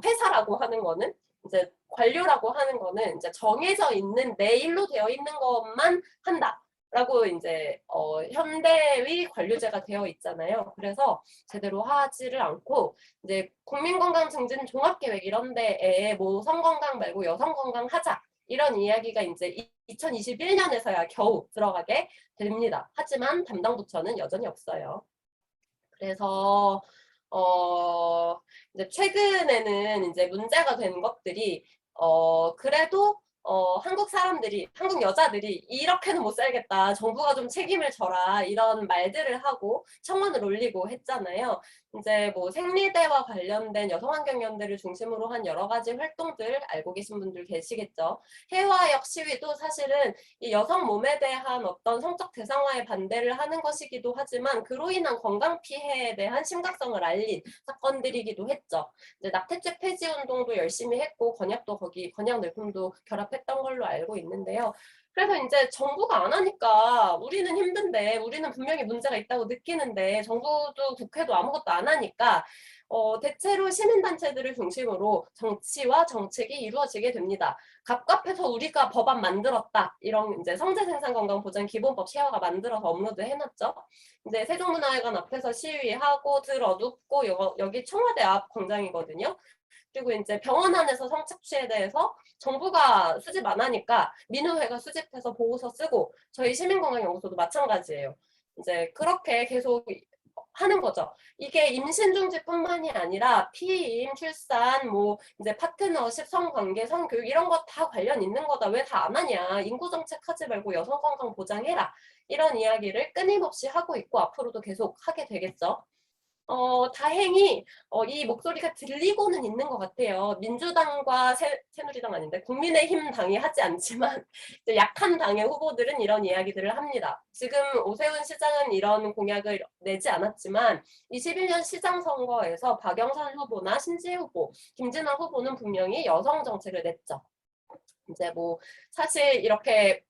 회사라고 하는 거는 이제 관료라고 하는 거는 이제 정해져 있는 내 일로 되어 있는 것만 한다라고 이제 현대의 관료제가 되어 있잖아요. 그래서 제대로 하지를 않고 이제 국민건강증진 종합계획 이런 데에 뭐 성건강 말고 여성건강 하자 이런 이야기가 이제 2021년에서야 겨우 들어가게 됩니다. 하지만 담당 부처는 여전히 없어요. 그래서 이제 최근에는 이제 문제가 된 것들이 그래도 한국 사람들이 한국 여자들이 이렇게는 못 살겠다. 정부가 좀 책임을 져라. 이런 말들을 하고 청원을 올리고 했잖아요. 이제 뭐 생리대와 관련된 여성환경연대를 중심으로 한 여러 가지 활동들 알고 계신 분들 계시겠죠. 해화역 시위도 사실은 이 여성 몸에 대한 어떤 성적 대상화에 반대를 하는 것이기도 하지만 그로 인한 건강 피해에 대한 심각성을 알린 사건들이기도 했죠. 이제 낙태죄 폐지 운동도 열심히 했고 건약도 거기 건약 늘품도 결합했던 걸로 알고 있는데요. 그래서 이제 정부가 안 하니까 우리는 힘든데 우리는 분명히 문제가 있다고 느끼는데 정부도 국회도 아무것도 안 하니까 대체로 시민단체들을 중심으로 정치와 정책이 이루어지게 됩니다. 갑갑해서 우리가 법안 만들었다. 이런 이제 성재생산건강보장기본법 시화가 만들어서 업로드 해놨죠. 이제 세종문화회관 앞에서 시위하고 들어눕고 여기 청와대 앞 광장이거든요. 그리고 이제 병원 안에서 성착취에 대해서 정부가 수집 안 하니까 민우회가 수집해서 보고서 쓰고 저희 시민건강연구소도 마찬가지예요. 이제 그렇게 계속 하는 거죠. 이게 임신 중지뿐만이 아니라 피임, 출산, 뭐 이제 파트너십, 성관계, 성교육 이런 거 다 관련 있는 거다. 왜 다 안 하냐? 인구 정책 하지 말고 여성 건강 보장해라. 이런 이야기를 끊임없이 하고 있고 앞으로도 계속 하게 되겠죠. 다행히 이 목소리가 들리고는 있는 것 같아요. 민주당과 새누리당 아닌데 국민의힘 당이 하지 않지만 이제 약한 당의 후보들은 이런 이야기들을 합니다. 지금 오세훈 시장은 이런 공약을 내지 않았지만 21년 시장 선거에서 박영선 후보나 신지혜 후보, 김진아 후보는 분명히 여성 정책을 냈죠. 이제 뭐 사실 이렇게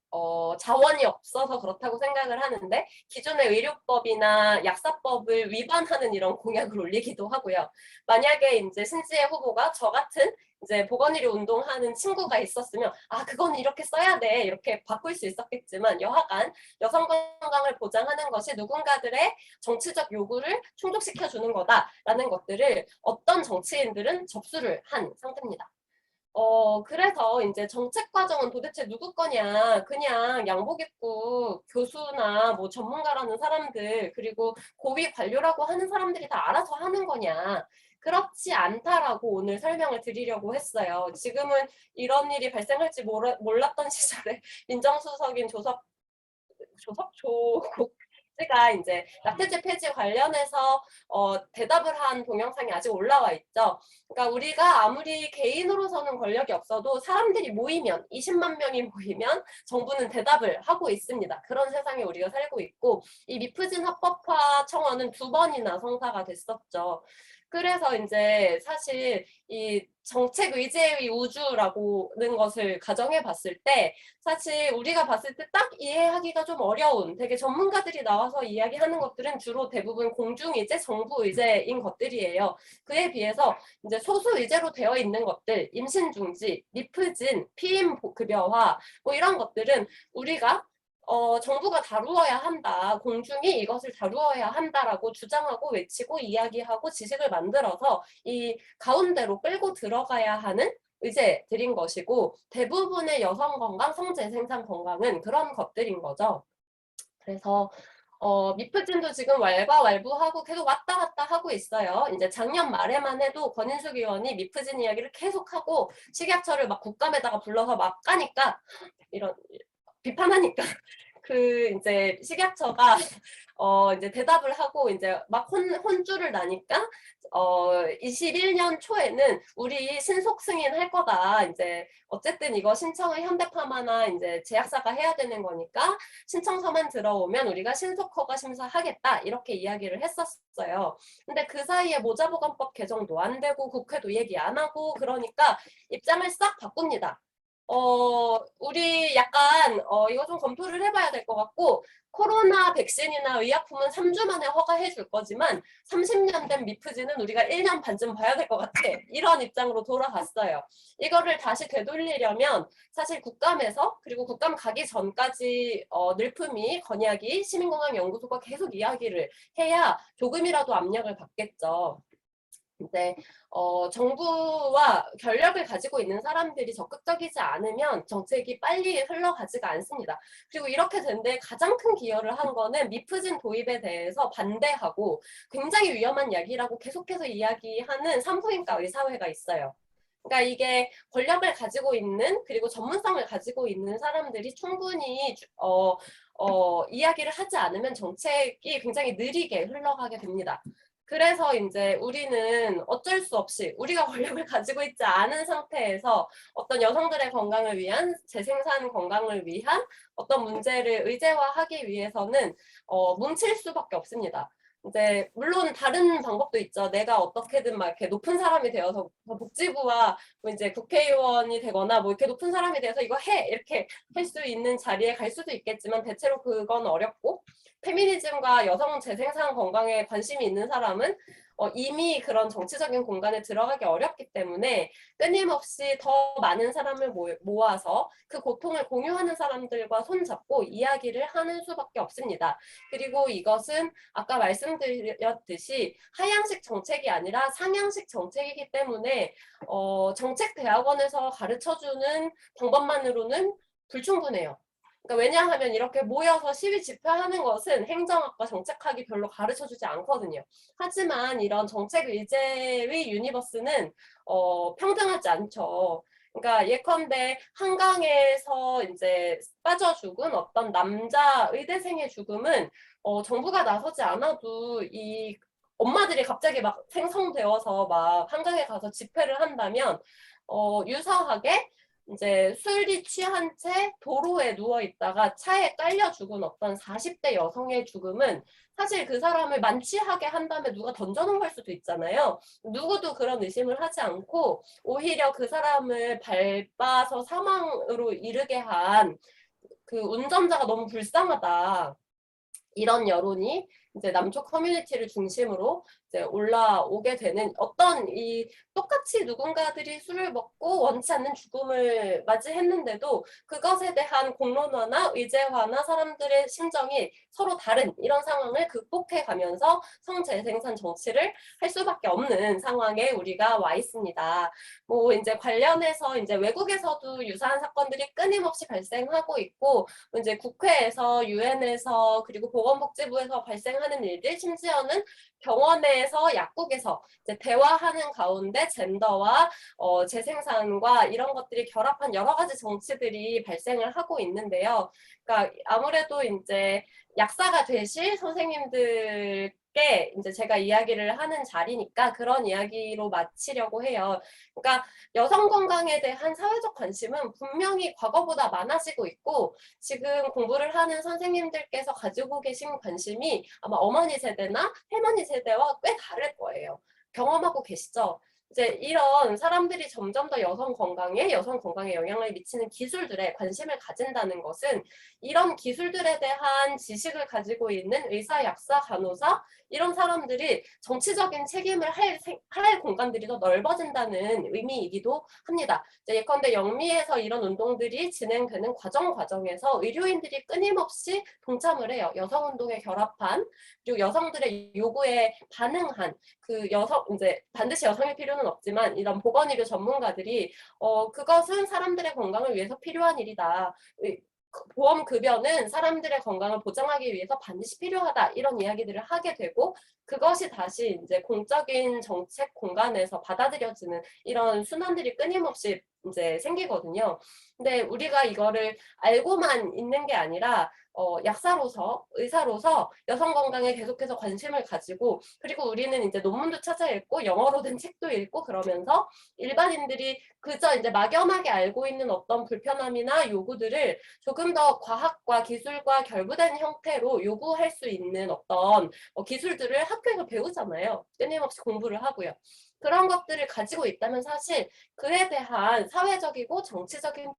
자원이 없어서 그렇다고 생각을 하는데 기존의 의료법이나 약사법을 위반하는 이런 공약을 올리기도 하고요. 만약에 이제 신지혜 후보가 저 같은 이제 보건의료 운동하는 친구가 있었으면 그건 이렇게 써야 돼 이렇게 바꿀 수 있었겠지만 여하간 여성 건강을 보장하는 것이 누군가들의 정치적 요구를 충족시켜 주는 거다라는 것들을 어떤 정치인들은 접수를 한 상태입니다. 그래서 이제 정책 과정은 도대체 누구 거냐. 그냥 양복 입고 교수나 뭐 전문가라는 사람들, 그리고 고위 관료라고 하는 사람들이 다 알아서 하는 거냐. 그렇지 않다라고 오늘 설명을 드리려고 했어요. 지금은 이런 일이 발생할지 몰랐던 시절에 민정수석인 조국 제가 이제 낙태죄 폐지 관련해서 대답을 한 동영상이 아직 올라와 있죠. 그러니까 우리가 아무리 개인으로서는 권력이 없어도 사람들이 모이면 20만 명이 모이면 정부는 대답을 하고 있습니다. 그런 세상에 우리가 살고 있고 이 미프진 합법화 청원은 2번이나 성사가 됐었죠. 그래서 이제 사실 이 정책 의제의 우주라고는 것을 가정해 봤을 때 사실 우리가 봤을 때 딱 이해하기가 좀 어려운 되게 전문가들이 나와서 이야기하는 것들은 주로 대부분 공중의제, 정부의제인 것들이에요. 그에 비해서 이제 소수의제로 되어 있는 것들, 임신중지, 미프진, 피임급여화 뭐 이런 것들은 우리가 정부가 다루어야 한다. 공중이 이것을 다루어야 한다라고 주장하고 외치고 이야기하고 지식을 만들어서 이 가운데로 끌고 들어가야 하는 의제들인 것이고 대부분의 여성 건강, 성재생산 건강은 그런 것들인 거죠. 그래서 미프진도 지금 왈가왈부하고 계속 왔다 갔다 하고 있어요. 이제 작년 말에만 해도 권인숙 의원이 미프진 이야기를 계속하고 식약처를 막 국감에다가 불러서 막 까니까 이런 비판하니까 그 이제 식약처가 이제 대답을 하고 이제 막 혼쭐을 나니까 21년 초에는 우리 신속 승인할 거다. 이제 어쨌든 이거 신청을 현대파마나 이제 제약사가 해야 되는 거니까 신청서만 들어오면 우리가 신속 허가 심사하겠다. 이렇게 이야기를 했었어요. 근데 그 사이에 모자보건법 개정도 안 되고 국회도 얘기 안 하고 그러니까 입장을 싹 바꿉니다. 우리 약간 이거 좀 검토를 해봐야 될 것 같고 코로나 백신이나 의약품은 3주 만에 허가해 줄 거지만 30년 된 미프진은 우리가 1년 반쯤 봐야 될 것 같아. 이런 입장으로 돌아갔어요. 이거를 다시 되돌리려면 사실 국감에서 그리고 국감 가기 전까지 늘품이 건약이 시민건강연구소가 계속 이야기를 해야 조금이라도 압력을 받겠죠. 이제 정부와 권력을 가지고 있는 사람들이 적극적이지 않으면 정책이 빨리 흘러가지가 않습니다. 그리고 이렇게 된 데 가장 큰 기여를 한 거는 미프진 도입에 대해서 반대하고 굉장히 위험한 약이라고 계속해서 이야기하는 산부인과 의사회가 있어요. 그러니까 이게 권력을 가지고 있는 그리고 전문성을 가지고 있는 사람들이 충분히 이야기를 하지 않으면 정책이 굉장히 느리게 흘러가게 됩니다. 그래서 이제 우리는 어쩔 수 없이 우리가 권력을 가지고 있지 않은 상태에서 어떤 여성들의 건강을 위한 재생산 건강을 위한 어떤 문제를 의제화하기 위해서는 뭉칠 수밖에 없습니다. 이제 물론 다른 방법도 있죠. 내가 어떻게든 막 이렇게 높은 사람이 되어서 복지부와 뭐 이제 국회의원이 되거나 뭐 이렇게 높은 사람이 되어서 이거 해 이렇게 할 수 있는 자리에 갈 수도 있겠지만 대체로 그건 어렵고 페미니즘과 여성 재생산 건강에 관심이 있는 사람은 이미 그런 정치적인 공간에 들어가기 어렵기 때문에 끊임없이 더 많은 사람을 모아서 그 고통을 공유하는 사람들과 손잡고 이야기를 하는 수밖에 없습니다. 그리고 이것은 아까 말씀드렸듯이 하향식 정책이 아니라 상향식 정책이기 때문에 정책대학원에서 가르쳐주는 방법만으로는 불충분해요. 그러니까 왜냐하면 이렇게 모여서 시위 집회하는 것은 행정학과 정책학이 별로 가르쳐주지 않거든요. 하지만 이런 정책 의제의 유니버스는 평등하지 않죠. 그러니까 예컨대 한강에서 이제 빠져 죽은 어떤 남자 의대생의 죽음은 정부가 나서지 않아도 이 엄마들이 갑자기 막 생성되어서 막 한강에 가서 집회를 한다면 유사하게 이제 술이 취한 채 도로에 누워 있다가 차에 깔려 죽은 어떤 40대 여성의 죽음은 사실 그 사람을 만취하게 한 다음에 누가 던져놓은 걸 수도 있잖아요. 누구도 그런 의심을 하지 않고 오히려 그 사람을 밟아서 사망으로 이르게 한 그 운전자가 너무 불쌍하다. 이런 여론이 이제 남쪽 커뮤니티를 중심으로 이제 올라오게 되는 어떤 이 똑같이 누군가들이 술을 먹고 원치 않는 죽음을 맞이했는데도 그것에 대한 공론화나 의제화나 사람들의 심정이 서로 다른 이런 상황을 극복해 가면서 성재생산 정치를 할 수밖에 없는 상황에 우리가 와 있습니다. 뭐 이제 관련해서 이제 외국에서도 유사한 사건들이 끊임없이 발생하고 있고 이제 국회에서 유엔에서 그리고 보건복지부에서 발생하는 발생하는 일들, 심지어는 병원에서 약국에서 이제 대화하는 가운데 젠더와 재생산과 이런 것들이 결합한 여러 가지 정치들이 발생을 하고 있는데요. 그러니까 아무래도 이제 약사가 되실 선생님들께 이제 제가 이야기를 하는 자리니까 그런 이야기로 마치려고 해요. 그러니까 여성 건강에 대한 사회적 관심은 분명히 과거보다 많아지고 있고 지금 공부를 하는 선생님들께서 가지고 계신 관심이 아마 어머니 세대나 할머니 세대와 꽤 다를 거예요. 경험하고 계시죠? 이제 이런 사람들이 점점 더 여성 건강에 영향을 미치는 기술들에 관심을 가진다는 것은 이런 기술들에 대한 지식을 가지고 있는 의사, 약사, 간호사 이런 사람들이 정치적인 책임을 할 공간들이 더 넓어진다는 의미이기도 합니다. 예컨대 영미에서 이런 운동들이 진행되는 과정에서 의료인들이 끊임없이 동참을 해요. 여성운동에 결합한 그리고 여성들의 요구에 반응한 이제 반드시 여성이 필요는 없지만 이런 보건의료 전문가들이 그것은 사람들의 건강을 위해서 필요한 일이다. 보험급여는 사람들의 건강을 보장하기 위해서 반드시 필요하다. 이런 이야기들을 하게 되고 그것이 다시 이제 공적인 정책 공간에서 받아들여지는 이런 순환들이 끊임없이 이제 생기거든요. 근데 우리가 이거를 알고만 있는 게 아니라 약사로서, 의사로서 여성 건강에 계속해서 관심을 가지고 그리고 우리는 이제 논문도 찾아 읽고 영어로 된 책도 읽고 그러면서 일반인들이 그저 이제 막연하게 알고 있는 어떤 불편함이나 요구들을 조금 더 과학과 기술과 결부된 형태로 요구할 수 있는 어떤 기술들을 학교에서 배우잖아요. 끊임없이 공부를 하고요. 그런 것들을 가지고 있다면 사실 그에 대한 사회적이고 정치적인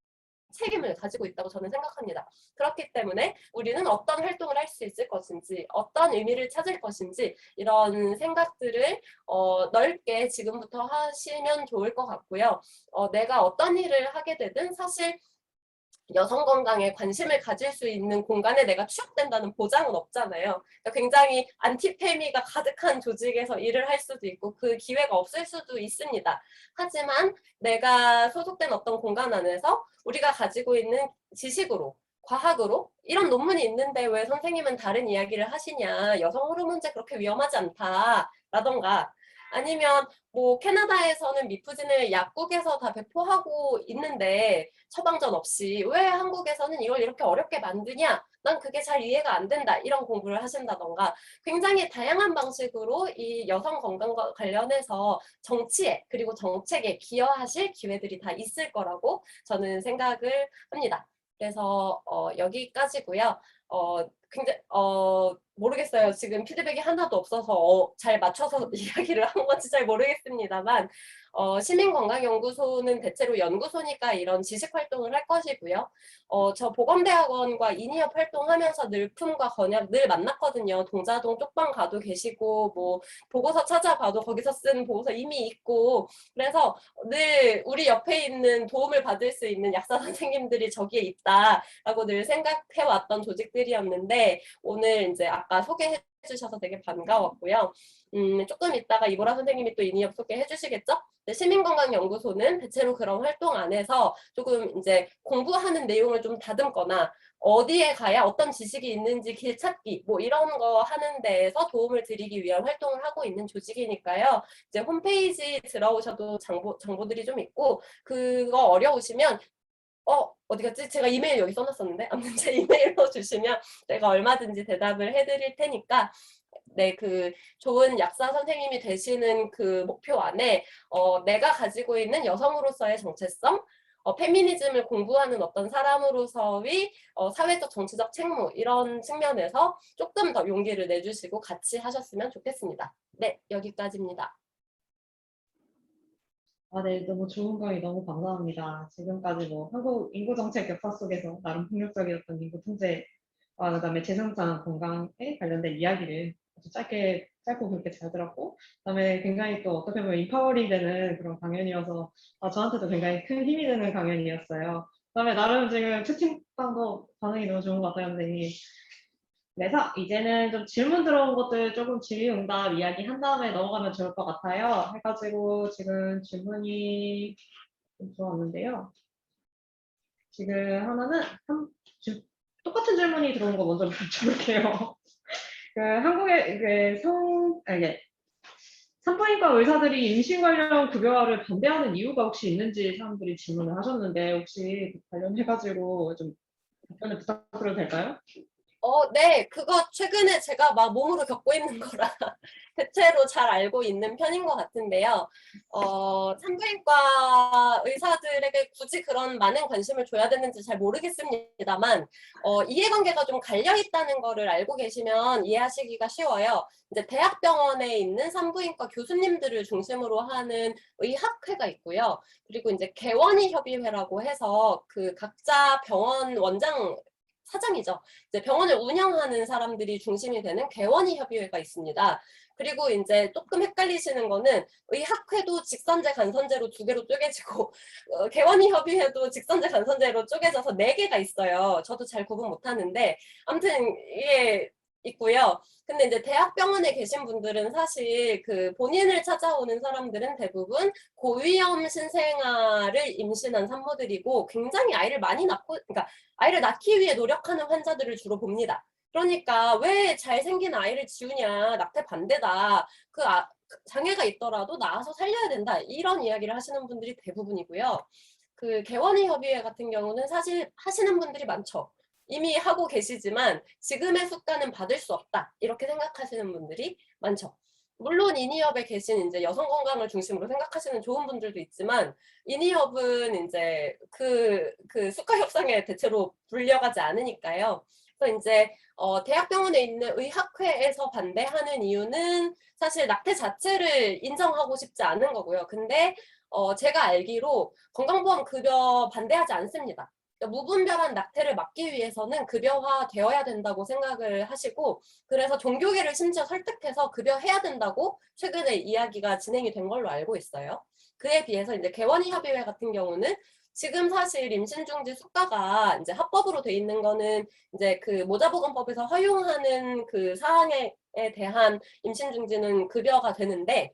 책임을 가지고 있다고 저는 생각합니다. 그렇기 때문에 우리는 어떤 활동을 할 수 있을 것인지 어떤 의미를 찾을 것인지 이런 생각들을 넓게 지금부터 하시면 좋을 것 같고요. 내가 어떤 일을 하게 되든 사실 여성 건강에 관심을 가질 수 있는 공간에 내가 취업된다는 보장은 없잖아요. 그러니까 굉장히 안티페미가 가득한 조직에서 일을 할 수도 있고 그 기회가 없을 수도 있습니다. 하지만 내가 소속된 어떤 공간 안에서 우리가 가지고 있는 지식으로 과학으로 이런 논문이 있는데 왜 선생님은 다른 이야기를 하시냐 여성 호르몬제 그렇게 위험하지 않다 라던가 아니면 뭐 캐나다에서는 미프진을 약국에서 다 배포하고 있는데 처방전 없이 왜 한국에서는 이걸 이렇게 어렵게 만드냐? 난 그게 잘 이해가 안 된다. 이런 공부를 하신다던가 굉장히 다양한 방식으로 이 여성 건강과 관련해서 정치에 그리고 정책에 기여하실 기회들이 다 있을 거라고 저는 생각을 합니다. 그래서 여기까지고요. 굉장히 모르겠어요. 지금 피드백이 하나도 없어서 잘 맞춰서 이야기를 한 건지 잘 모르겠습니다만 시민건강연구소는 대체로 연구소니까 이런 지식활동을 할 것이고요. 저 보건대학원과 인이협 활동하면서 늘 품과 건약 늘 만났거든요. 동자동 쪽방 가도 계시고 뭐 보고서 찾아봐도 거기서 쓴 보고서 이미 있고 그래서 늘 우리 옆에 있는 도움을 받을 수 있는 약사 선생님들이 저기에 있다라고 늘 생각해왔던 조직들이었는데 오늘 이제 아까 소개해 주셔서 되게 반가웠고요. 조금 있다가 이보라 선생님이 또 인이협 소개해 주시겠죠? 시민건강연구소는 대체로 그런 활동 안에서 조금 이제 공부하는 내용을 좀 다듬거나 어디에 가야 어떤 지식이 있는지 길 찾기 뭐 이런 거 하는 데에서 도움을 드리기 위한 활동을 하고 있는 조직이니까요. 이제 홈페이지 들어오셔도 정보들이 좀 있고 그거 어려우시면 어디 갔지? 제가 이메일 여기 써놨었는데 아무튼 제 이메일로 주시면 제가 얼마든지 대답을 해드릴 테니까 네, 그 좋은 약사 선생님이 되시는 그 목표 안에 내가 가지고 있는 여성으로서의 정체성, 페미니즘을 공부하는 어떤 사람으로서의 사회적 정치적 책무 이런 측면에서 조금 더 용기를 내주시고 같이 하셨으면 좋겠습니다. 네, 여기까지입니다. 네, 너무 좋은 강의 너무 감사합니다. 지금까지 뭐 한국 인구정책 역사 속에서 나름 폭력적이었던 인구 통제와 그다음에 재생산 건강에 관련된 이야기를 아주 짧고 굵게 잘 들었고, 그다음에 굉장히 또 어떻게 보면 인파워링 되는 그런 강연이어서 저한테도 굉장히 큰 힘이 되는 강연이었어요. 그다음에 나름 지금 채팅방도 반응이 너무 좋은 것 같아요, 선생님. 그래서 이제는 좀 질문 들어온 것들 조금 질의응답 이야기 한 다음에 넘어가면 좋을 것 같아요. 해가지고 지금 질문이 좀 들어왔는데요. 지금 하나는 똑같은 질문이 들어온 거 먼저 맞춰볼게요. 그 한국의 이게 산부인과 의사들이 임신 관련 급여를 반대하는 이유가 혹시 있는지 사람들이 질문을 하셨는데 혹시 관련해가지고 좀 답변을 부탁드려도 될까요? 네, 그거 최근에 제가 막 몸으로 겪고 있는 거라 대체로 잘 알고 있는 편인 것 같은데요. 산부인과 의사들에게 굳이 그런 많은 관심을 줘야 되는지 잘 모르겠습니다만, 이해관계가 좀 갈려 있다는 거를 알고 계시면 이해하시기가 쉬워요. 이제 대학병원에 있는 산부인과 교수님들을 중심으로 하는 의학회가 있고요. 그리고 이제 개원의 협의회라고 해서 그 각자 병원 원장 사장이죠. 이제 병원을 운영하는 사람들이 중심이 되는 개원의 협의회가 있습니다. 그리고 이제 조금 헷갈리시는 거는 의학회도 직선제, 간선제로 두 개로 쪼개지고 개원의 협의회도 직선제, 간선제로 쪼개져서 네 개가 있어요. 저도 잘 구분 못하는데 아무튼 이게 있고요. 근데 이제 대학병원에 계신 분들은 사실 그 본인을 찾아오는 사람들은 대부분 고위험 신생아를 임신한 산모들이고 굉장히 아이를 많이 낳고, 그러니까 아이를 낳기 위해 노력하는 환자들을 주로 봅니다. 그러니까 왜 잘생긴 아이를 지우냐, 낙태 반대다, 장애가 있더라도 낳아서 살려야 된다, 이런 이야기를 하시는 분들이 대부분이고요. 그 개원의 협의회 같은 경우는 사실 하시는 분들이 많죠. 이미 하고 계시지만 지금의 수가는 받을 수 없다, 이렇게 생각하시는 분들이 많죠. 물론 인이협에 계신 이제 여성 건강을 중심으로 생각하시는 좋은 분들도 있지만 인이협은 이제 그 수가 협상에 대체로 불려가지 않으니까요. 그래서 이제 대학병원에 있는 의학회에서 반대하는 이유는 사실 낙태 자체를 인정하고 싶지 않은 거고요. 근데 제가 알기로 건강보험 급여 반대하지 않습니다. 그러니까 무분별한 낙태를 막기 위해서는 급여화 되어야 된다고 생각을 하시고, 그래서 종교계를 심지어 설득해서 급여해야 된다고 최근에 이야기가 진행이 된 걸로 알고 있어요. 그에 비해서 이제 개원의 협의회 같은 경우는 지금 사실 임신 중지 수가가 이제 합법으로 돼 있는 거는 이제 그 모자보건법에서 허용하는 그 사항에 대한 임신 중지는 급여가 되는데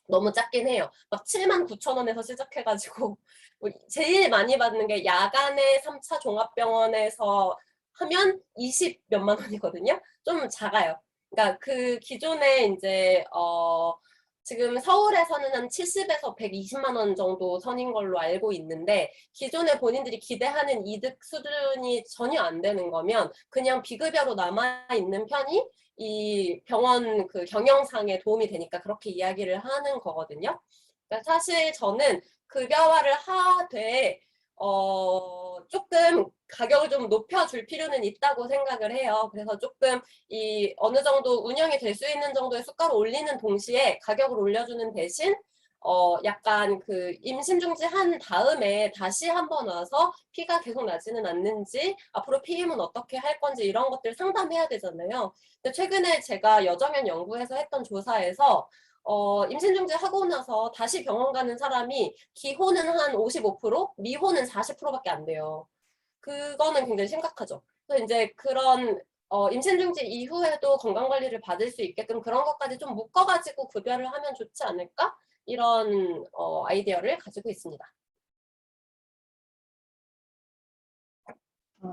너무 작긴 해요. 막 79,000원에서 시작해가지고 뭐 제일 많이 받는 게 야간에 3차 종합병원에서 하면 20 몇만 원이거든요. 좀 작아요. 그러니까 그 기존에 이제 지금 서울에서는 한 70에서 120만 원 정도 선인 걸로 알고 있는데, 기존에 본인들이 기대하는 이득 수준이 전혀 안 되는 거면 그냥 비급여로 남아 있는 편이 이 병원 그 경영상에 도움이 되니까 그렇게 이야기를 하는 거거든요. 그러니까 사실 저는 급여화를 하되 조금 가격을 좀 높여줄 필요는 있다고 생각을 해요. 그래서 조금 이 어느 정도 운영이 될 수 있는 정도의 수가를 올리는 동시에 가격을 올려주는 대신 약간 그 임신 중지한 다음에 다시 한번 와서 피가 계속 나지는 않는지, 앞으로 피임은 어떻게 할 건지 이런 것들 상담해야 되잖아요. 근데 최근에 제가 여정연 연구에서 했던 조사에서 임신 중지하고 나서 다시 병원 가는 사람이 기혼은 한 55%, 미혼은 40%밖에 안 돼요. 그거는 굉장히 심각하죠. 그래서 이제 그런 임신 중지 이후에도 건강관리를 받을 수 있게끔 그런 것까지 좀 묶어가지고 급여를 하면 좋지 않을까? 이런 아이디어를 가지고 있습니다.